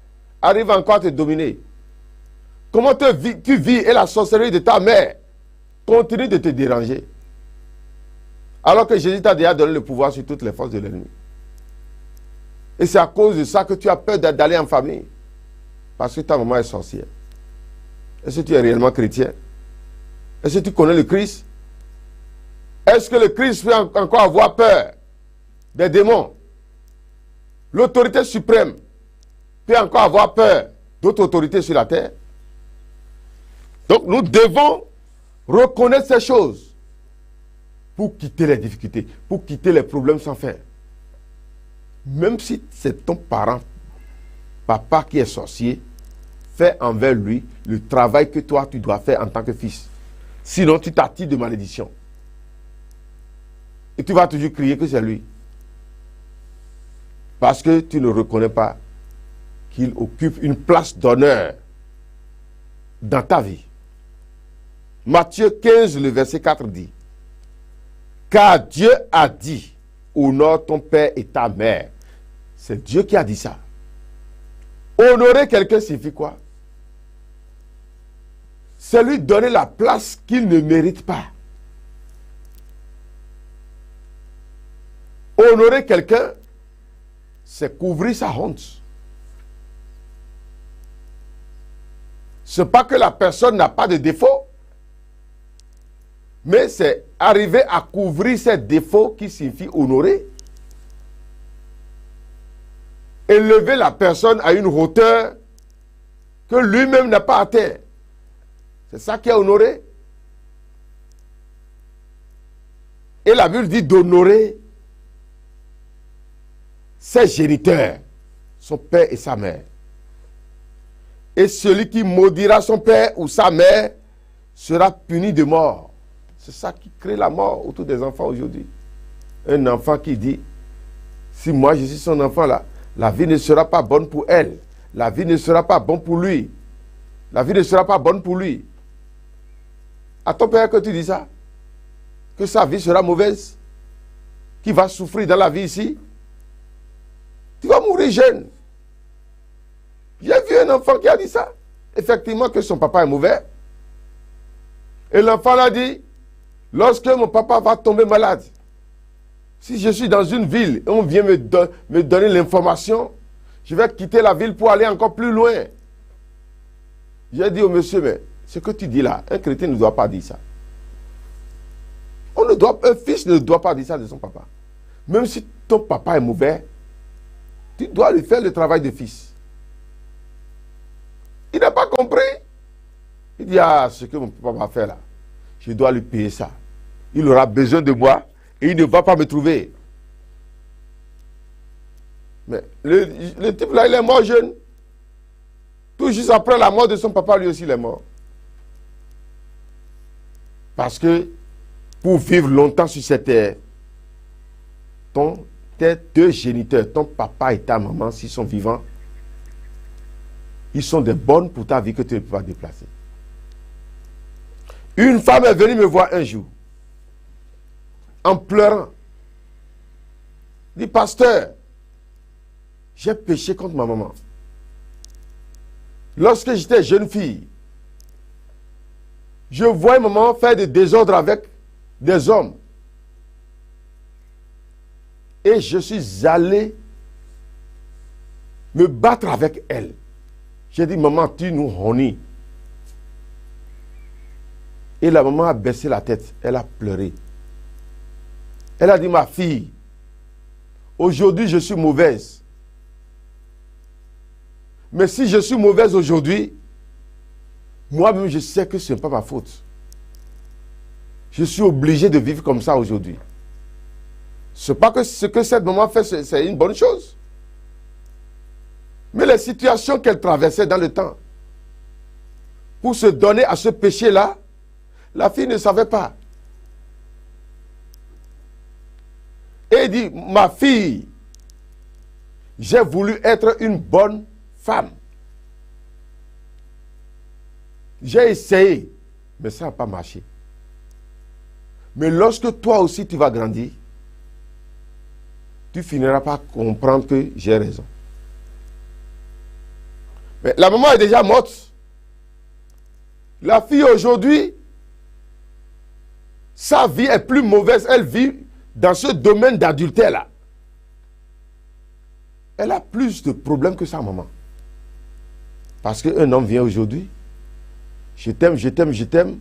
arrive encore à te dominer? Comment tu vis et la sorcellerie de ta mère continue de te déranger? Alors que Jésus t'a déjà donné le pouvoir sur toutes les forces de l'ennemi. Et c'est à cause de ça que tu as peur d'aller en famille. Parce que ta maman est sorcière. Est-ce que tu es réellement chrétien? Est-ce que tu connais le Christ? Est-ce que le Christ peut encore avoir peur des démons? L'autorité suprême peut encore avoir peur d'autres autorités sur la terre? Donc nous devons reconnaître ces choses pour quitter les difficultés, pour quitter les problèmes sans fin. Même si c'est ton parent, papa qui est sorcier, fais envers lui le travail que toi tu dois faire en tant que fils. Sinon tu t'attires de malédiction. Et tu vas toujours crier que c'est lui. Parce que tu ne reconnais pas qu'il occupe une place d'honneur dans ta vie. Matthieu 15, le verset 4 dit, « Car Dieu a dit, honore ton père et ta mère. » C'est Dieu qui a dit ça. Honorer quelqu'un signifie quoi? C'est lui donner la place qu'il ne mérite pas. Honorer quelqu'un, c'est couvrir sa honte. Ce n'est pas que la personne n'a pas de défaut, mais c'est arriver à couvrir ses défauts qui signifie honorer. Élever la personne à une hauteur que lui-même n'a pas atteint. C'est ça qui est honoré. Et la Bible dit d'honorer ses géniteurs, son père et sa mère. Et celui qui maudira son père ou sa mère sera puni de mort. C'est ça qui crée la mort autour des enfants aujourd'hui. Un enfant qui dit, si moi je suis son enfant là, la vie ne sera pas bonne pour elle. La vie ne sera pas bonne pour lui. La vie ne sera pas bonne pour lui. À ton père que tu dis ça? Que sa vie sera mauvaise? Qu'il va souffrir dans la vie ici? Tu vas mourir jeune. J'ai vu un enfant qui a dit ça. Effectivement que son papa est mauvais. Et l'enfant l'a dit, lorsque mon papa va tomber malade, si je suis dans une ville et on vient me donner l'information, je vais quitter la ville pour aller encore plus loin. J'ai dit au monsieur, mais ce que tu dis là, un chrétien ne doit pas dire ça. Un fils ne doit pas dire ça de son papa. Même si ton papa est mauvais, tu dois lui faire le travail de fils. Il n'a pas compris. Il dit, ah, ce que mon papa va faire là, je dois lui payer ça. Il aura besoin de moi et il ne va pas me trouver. Mais le type là, il est mort jeune. Tout juste après la mort de son papa, lui aussi, il est mort. Parce que pour vivre longtemps sur cette terre, tes deux géniteurs, ton papa et ta maman, s'ils sont vivants, ils sont des bonnes pour ta vie que tu ne peux pas déplacer. Une femme est venue me voir un jour, en pleurant. Elle dit, pasteur, j'ai péché contre ma maman. Lorsque j'étais jeune fille, je voyais maman faire des désordres avec des hommes. Et je suis allé me battre avec elle. J'ai dit, maman, tu nous honnis. Et la maman a baissé la tête. Elle a pleuré. Elle a dit, ma fille, aujourd'hui je suis mauvaise. Mais si je suis mauvaise aujourd'hui, moi-même je sais que ce n'est pas ma faute. Je suis obligé de vivre comme ça aujourd'hui. Ce n'est pas que ce que cette maman fait, c'est une bonne chose. Mais les situations qu'elle traversait dans le temps, pour se donner à ce péché-là, la fille ne savait pas. Et elle dit, ma fille, j'ai voulu être une bonne femme. J'ai essayé, mais ça n'a pas marché. Mais lorsque toi aussi tu vas grandir, tu finiras par comprendre que j'ai raison. Mais la maman est déjà morte. La fille aujourd'hui, sa vie est plus mauvaise. Elle vit dans ce domaine d'adultère-là. Elle a plus de problèmes que sa maman. Parce qu'un homme vient aujourd'hui, je t'aime, je t'aime, je t'aime.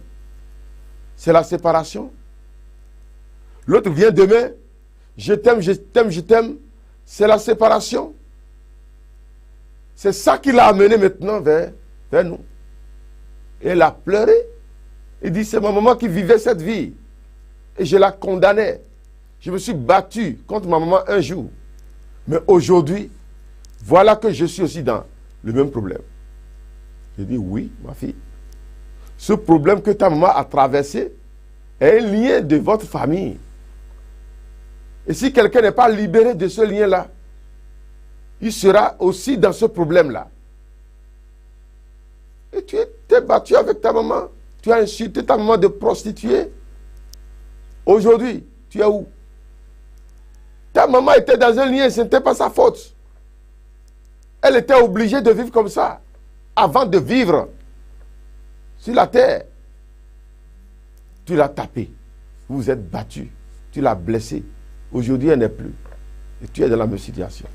C'est la séparation. L'autre vient demain, je t'aime, je t'aime, je t'aime. C'est la séparation. C'est ça qui l'a amené maintenant vers nous. Et elle a pleuré. Il dit, c'est ma maman qui vivait cette vie. Et je la condamnais. Je me suis battu contre ma maman un jour. Mais aujourd'hui, voilà que je suis aussi dans le même problème. J'ai dit, oui, ma fille. Ce problème que ta maman a traversé est un lien de votre famille. Et si quelqu'un n'est pas libéré de ce lien-là, il sera aussi dans ce problème-là. Et tu t'es battu avec ta maman. Tu as insulté ta maman de prostituée. Aujourd'hui, tu es où? Ta maman était dans un lien, ce n'était pas sa faute. Elle était obligée de vivre comme ça, avant de vivre sur la terre. Tu l'as tapé, vous vous êtes battu, tu l'as blessé. Aujourd'hui, elle n'est plus. Et tu es dans la même situation.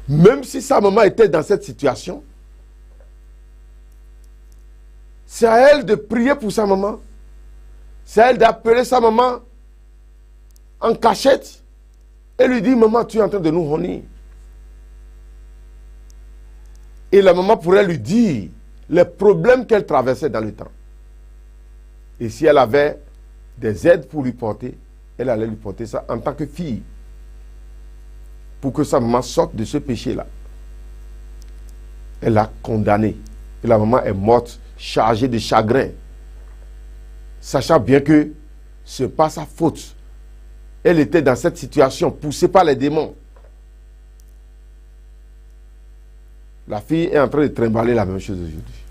Même si sa maman était dans cette situation, c'est à elle de prier pour sa maman. C'est à elle d'appeler sa maman en cachette et lui dire, maman, tu es en train de nous honir. Et la maman pourrait lui dire les problèmes qu'elle traversait dans le temps. Et si elle avait des aides pour lui porter, elle allait lui porter ça en tant que fille. Pour que sa maman sorte de ce péché-là. Elle l'a condamnée. Et la maman est morte, chargée de chagrin. Sachant bien que ce n'est pas sa faute. Elle était dans cette situation, poussée par les démons. La fille est en train de trimballer la même chose aujourd'hui.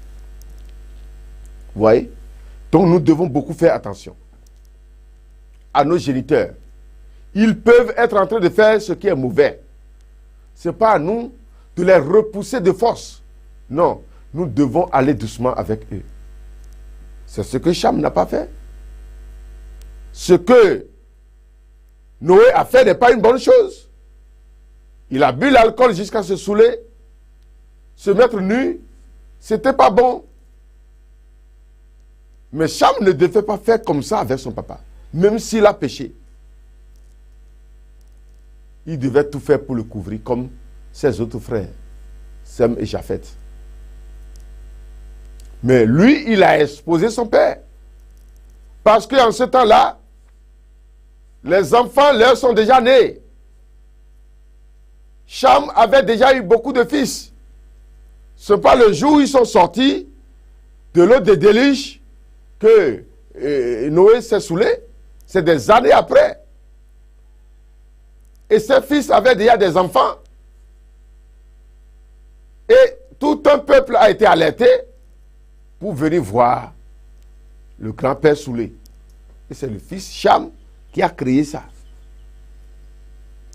Vous voyez? Donc nous devons beaucoup faire attention à nos géniteurs. Ils peuvent être en train de faire ce qui est mauvais. Ce n'est pas à nous de les repousser de force. Non, nous devons aller doucement avec eux. C'est ce que Cham n'a pas fait. Ce que Noé a fait n'est pas une bonne chose. Il a bu l'alcool jusqu'à se saouler, se mettre nu. C'était pas bon. Mais Cham ne devait pas faire comme ça avec son papa. Même s'il a péché. Il devait tout faire pour le couvrir comme ses autres frères, Sem et Japheth. Mais lui, il a exposé son père. Parce qu'en ce temps-là, les enfants leur sont déjà nés. Cham avait déjà eu beaucoup de fils. Ce n'est pas le jour où ils sont sortis de l'eau de déluge que Noé s'est saoulé. C'est des années après. Et ses fils avaient déjà des enfants. Et tout un peuple a été alerté pour venir voir le grand-père saoulé. Et c'est le fils Cham qui a créé ça.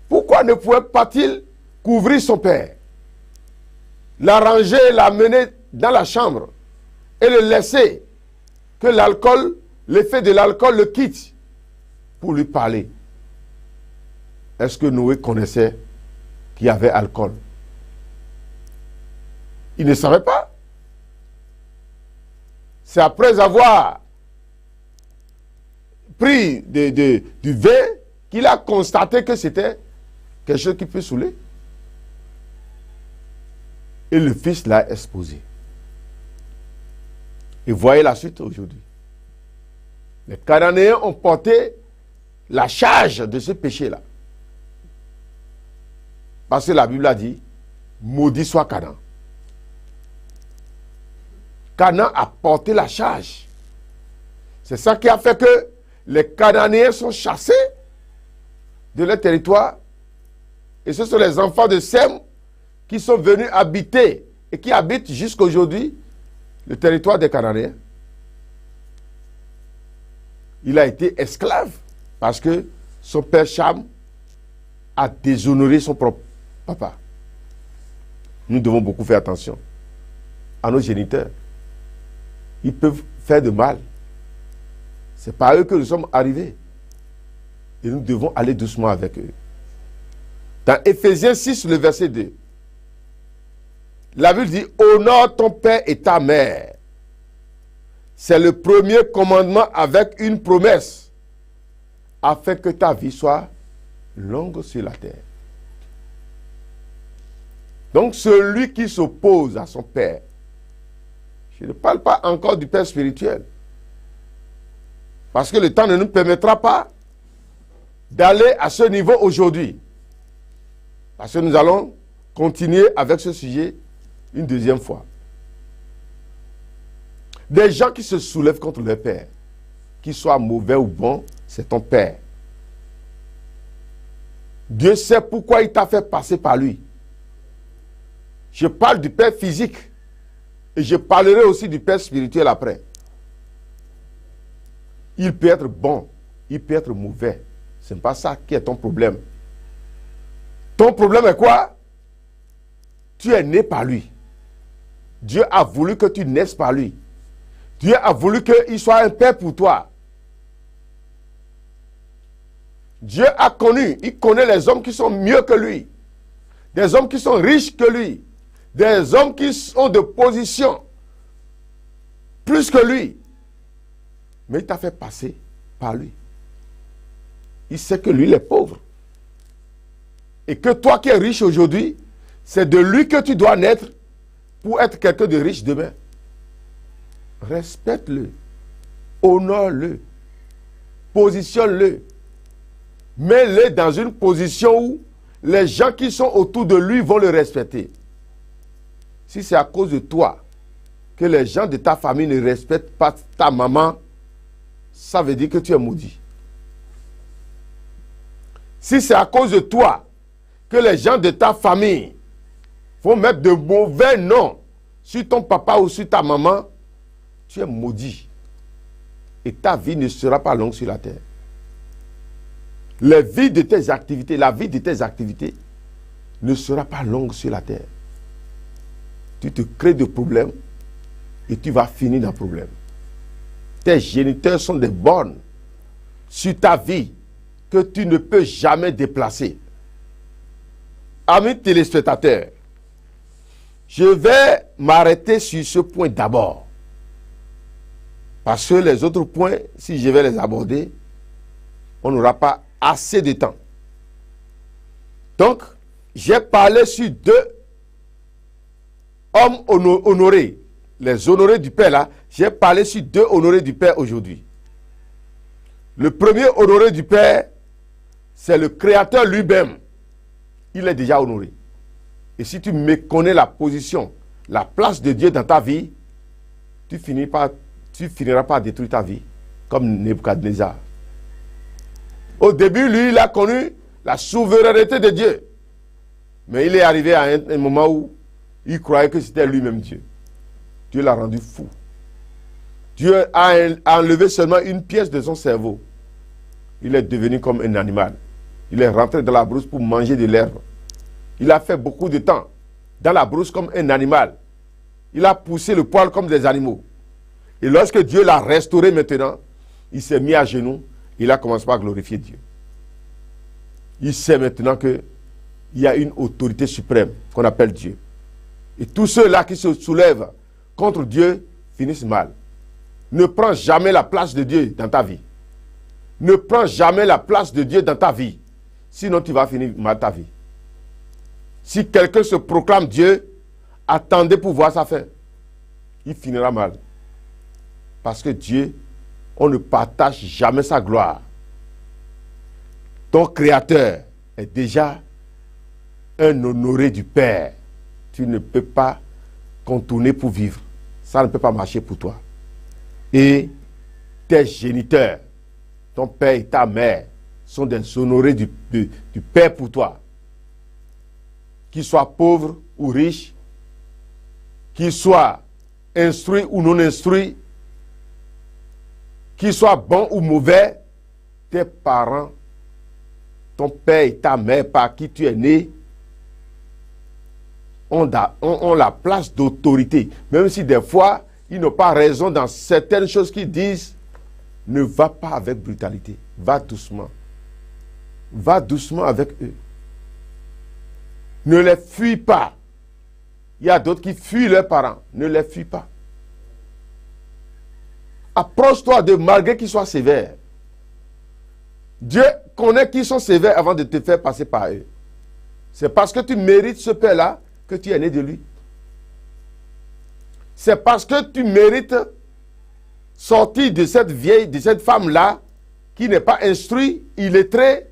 Pourquoi ne pouvait pas-il couvrir son père, l'arranger, l'amener dans la chambre et le laisser que l'alcool, l'effet de l'alcool le quitte pour lui parler? Est-ce que Noé connaissait qu'il y avait alcool? Il ne savait pas. C'est après avoir pris du vin qu'il a constaté que c'était quelque chose qui peut saouler. Et le fils l'a exposé. Et voyez la suite aujourd'hui. Les Cananéens ont porté la charge de ce péché-là. Parce que la Bible a dit, maudit soit Canaan. Canaan a porté la charge. C'est ça qui a fait que les Cananéens sont chassés de leur territoire. Et ce sont les enfants de Sem qui sont venus habiter et qui habitent jusqu'à aujourd'hui le territoire des Cananéens. Il a été esclave parce que son père Cham a déshonoré son propre papa. Nous devons beaucoup faire attention à nos géniteurs. Ils peuvent faire de mal. C'est par eux que nous sommes arrivés. Et nous devons aller doucement avec eux. Dans Éphésiens 6, le verset 2, la Bible dit, honore ton père et ta mère. C'est le premier commandement avec une promesse, afin que ta vie soit longue sur la terre. Donc celui qui s'oppose à son père, je ne parle pas encore du père spirituel, parce que le temps ne nous permettra pas d'aller à ce niveau aujourd'hui. Parce que nous allons continuer avec ce sujet une deuxième fois. Des gens qui se soulèvent contre leur père, qu'ils soient mauvais ou bons, c'est ton père. Dieu sait pourquoi il t'a fait passer par lui. Je parle du père physique et je parlerai aussi du père spirituel après. Il peut être bon, il peut être mauvais. Ce n'est pas ça qui est ton problème. Ton problème est quoi? Tu es né par lui. Dieu a voulu que tu naisses par lui. Dieu a voulu qu'il soit un père pour toi. Dieu a connu, il connaît les hommes qui sont mieux que lui. Des hommes qui sont riches que lui. Des hommes qui sont de position plus que lui. Mais il t'a fait passer par lui. Il sait que lui, il est pauvre. Et que toi qui es riche aujourd'hui, c'est de lui que tu dois naître pour être quelqu'un de riche demain. Respecte-le. Honore-le. Positionne-le. Mets-le dans une position où les gens qui sont autour de lui vont le respecter. Si c'est à cause de toi que les gens de ta famille ne respectent pas ta maman, ça veut dire que tu es maudit. Si c'est à cause de toi que les gens de ta famille vont mettre de mauvais noms sur ton papa ou sur ta maman, tu es maudit. Et ta vie ne sera pas longue sur la terre. La vie de tes activités ne sera pas longue sur la terre. Tu te crées de problèmes et tu vas finir dans le problème. Tes géniteurs sont des bornes sur ta vie que tu ne peux jamais déplacer. Amis téléspectateurs, je vais m'arrêter sur ce point d'abord. Parce que les autres points, si je vais les aborder, on n'aura pas assez de temps. Donc, j'ai parlé sur deux hommes honorés. Les honorés du Père là, j'ai parlé sur deux honorés du Père aujourd'hui. Le premier honoré du Père, c'est le Créateur lui-même. Il est déjà honoré. Et si tu méconnais la position, la place de Dieu dans ta vie, tu finiras par détruire ta vie, comme Nebuchadnezzar. Au début, lui, il a connu la souveraineté de Dieu. Mais il est arrivé à un moment où il croyait que c'était lui-même Dieu. Dieu l'a rendu fou. Dieu a enlevé seulement une pièce de son cerveau. Il est devenu comme un animal. Il est rentré dans la brousse pour manger de l'herbe. Il a fait beaucoup de temps dans la brousse comme un animal. Il a poussé le poil comme des animaux. Et lorsque Dieu l'a restauré maintenant, il s'est mis à genoux. Il a commencé à glorifier Dieu. Il sait maintenant qu'il y a une autorité suprême qu'on appelle Dieu. Et tous ceux-là qui se soulèvent contre Dieu finissent mal. Ne prends jamais la place de Dieu dans ta vie. Ne prends jamais la place de Dieu dans ta vie. Sinon, tu vas finir mal ta vie. Si quelqu'un se proclame Dieu, attendez pour voir sa fin. Il finira mal. Parce que Dieu, on ne partage jamais sa gloire. Ton Créateur est déjà un honoré du Père. Tu ne peux pas contourner pour vivre. Ça ne peut pas marcher pour toi. Et tes géniteurs, ton père et ta mère, sont des honorés du Père pour toi. Qu'ils soient pauvres ou riches, qu'ils soient instruits ou non instruits, qu'ils soient bons ou mauvais, tes parents, ton père et ta mère par qui tu es né, ont la place d'autorité. Même si des fois, ils n'ont pas raison dans certaines choses qu'ils disent, ne va pas avec brutalité. Va doucement. Va doucement avec eux. Ne les fuis pas. Il y a d'autres qui fuient leurs parents. Ne les fuis pas. Approche-toi d'eux malgré qu'ils soient sévères. Dieu connaît qu'ils sont sévères avant de te faire passer par eux. C'est parce que tu mérites ce père-là que tu es né de lui. C'est parce que tu mérites sortir de cette vieille, de cette femme-là qui n'est pas instruite, illettrée,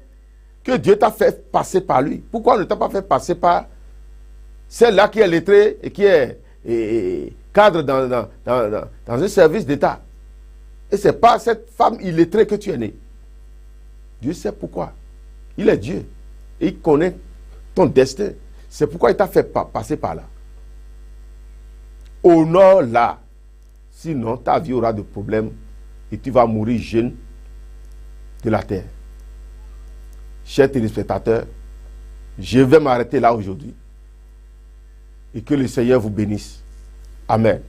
que Dieu t'a fait passer par lui. Pourquoi on ne t'a pas fait passer par celle-là qui est lettrée et qui est cadre dans un service d'État? Et ce n'est pas cette femme illettrée que tu es né. Dieu sait pourquoi. Il est Dieu. Et il connaît ton destin. C'est pourquoi il t'a fait passer par là. Honore-la. Sinon, ta vie aura de problèmes et tu vas mourir jeune de la terre. Chers téléspectateurs, je vais m'arrêter là aujourd'hui. Et que le Seigneur vous bénisse. Amen.